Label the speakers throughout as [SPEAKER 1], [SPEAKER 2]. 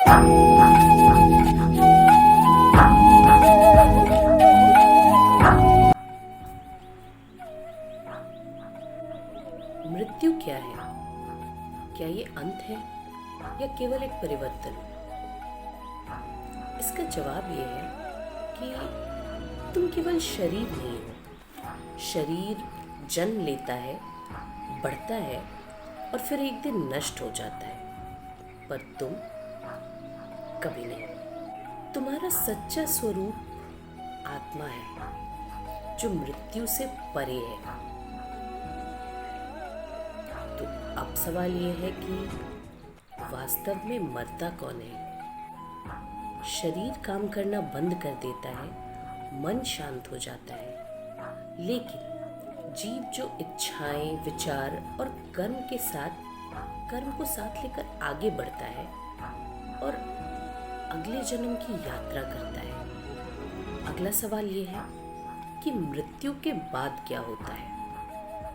[SPEAKER 1] मृत्यु क्या है? क्या ये अंत है या केवल एक परिवर्तन? इसका जवाब ये है कि तुम केवल शरीर नहीं हो। शरीर जन्म लेता है, बढ़ता है और फिर एक दिन नष्ट हो जाता है, पर तुम कभी नहीं। तुम्हारा सच्चा स्वरूप आत्मा है जो मृत्यु से परे है। तो अब सवाल ये है कि वास्तव में मरता कौन है? शरीर काम करना बंद कर देता है, मन शांत हो जाता है, लेकिन जीव जो इच्छाएं, विचार और कर्म को साथ लेकर आगे बढ़ता है और अगले जन्म की यात्रा करता है। अगला सवाल ये है कि मृत्यु के बाद क्या होता है?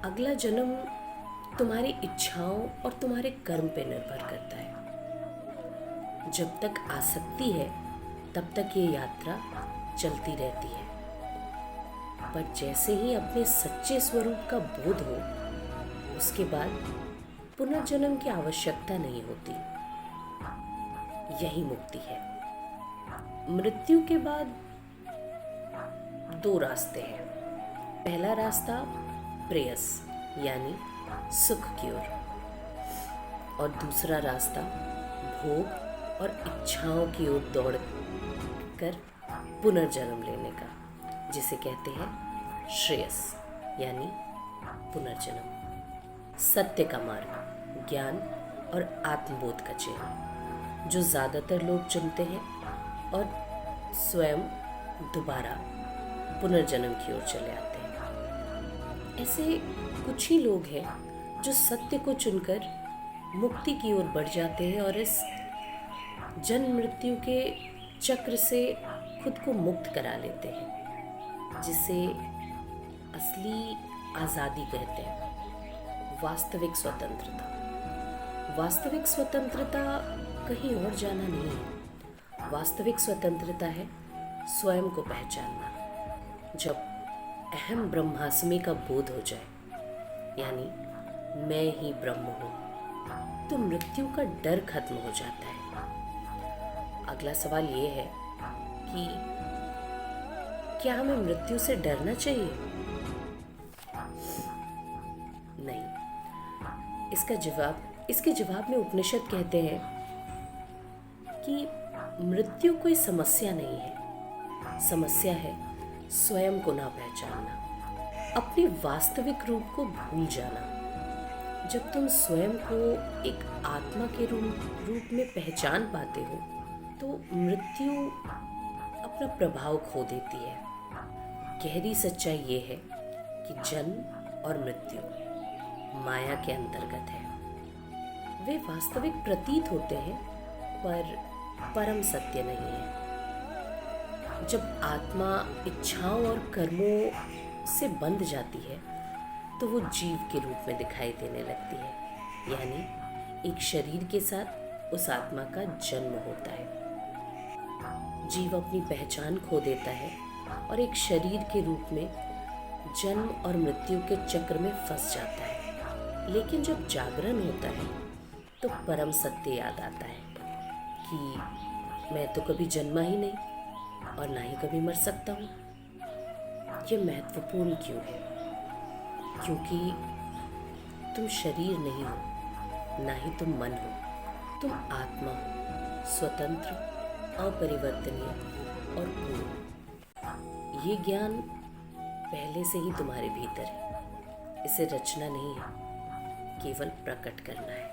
[SPEAKER 1] अगला जन्म तुम्हारी इच्छाओं और तुम्हारे कर्म पे निर्भर करता है। जब तक आसक्ति है तब तक ये यात्रा चलती रहती है, पर जैसे ही अपने सच्चे स्वरूप का बोध हो, उसके बाद पुनर्जन्म की आवश्यकता नहीं होती। यही मुक्ति है। मृत्यु के बाद दो रास्ते हैं। पहला रास्ता प्रेयस यानी सुख की ओर, और दूसरा रास्ता भोग और इच्छाओं की ओर दौड़ कर पुनर्जन्म लेने का, जिसे कहते हैं श्रेयस यानी पुनर्जन्म। सत्य का मार्ग, ज्ञान और आत्मबोध का चयन जो ज़्यादातर लोग चुनते हैं और स्वयं दोबारा पुनर्जन्म की ओर चले आते हैं। ऐसे कुछ ही लोग हैं जो सत्य को चुनकर मुक्ति की ओर बढ़ जाते हैं और इस जन्म मृत्यु के चक्र से खुद को मुक्त करा लेते हैं, जिसे असली आज़ादी कहते हैं। वास्तविक स्वतंत्रता। वास्तविक स्वतंत्रता कहीं और जाना नहीं है। वास्तविक स्वतंत्रता है स्वयं को पहचानना। जब अहम ब्रह्मास्मि का बोध हो जाए, यानी मैं ही ब्रह्म हूँ, तो मृत्यु का डर खत्म हो जाता है। अगला सवाल ये है कि क्या हमें मृत्यु से डरना चाहिए? नहीं। इसके जवाब में उपनिषद कहते हैं कि मृत्यु कोई समस्या नहीं है। समस्या है स्वयं को ना पहचानना, अपने वास्तविक रूप को भूल जाना। जब तुम स्वयं को एक आत्मा के रूप में पहचान पाते हो, तो मृत्यु अपना प्रभाव खो देती है। गहरी सच्चाई ये है कि जन्म और मृत्यु माया के अंतर्गत है। वे वास्तविक प्रतीत होते हैं, पर परम सत्य नहीं है। जब आत्मा इच्छाओं और कर्मों से बंध जाती है, तो वो जीव के रूप में दिखाई देने लगती है, यानी एक शरीर के साथ उस आत्मा का जन्म होता है। जीव अपनी पहचान खो देता है और एक शरीर के रूप में जन्म और मृत्यु के चक्र में फंस जाता है। लेकिन जब जागरण होता है तो परम सत्य याद आता है कि मैं तो कभी जन्मा ही नहीं और ना ही कभी मर सकता हूँ। ये महत्वपूर्ण क्यों है? क्योंकि तुम शरीर नहीं हो, ना ही तुम मन हो। तुम आत्मा हो, स्वतंत्र, अपरिवर्तनीय और पूर्ण। ये ज्ञान पहले से ही तुम्हारे भीतर है। इसे रचना नहीं है, केवल प्रकट करना है।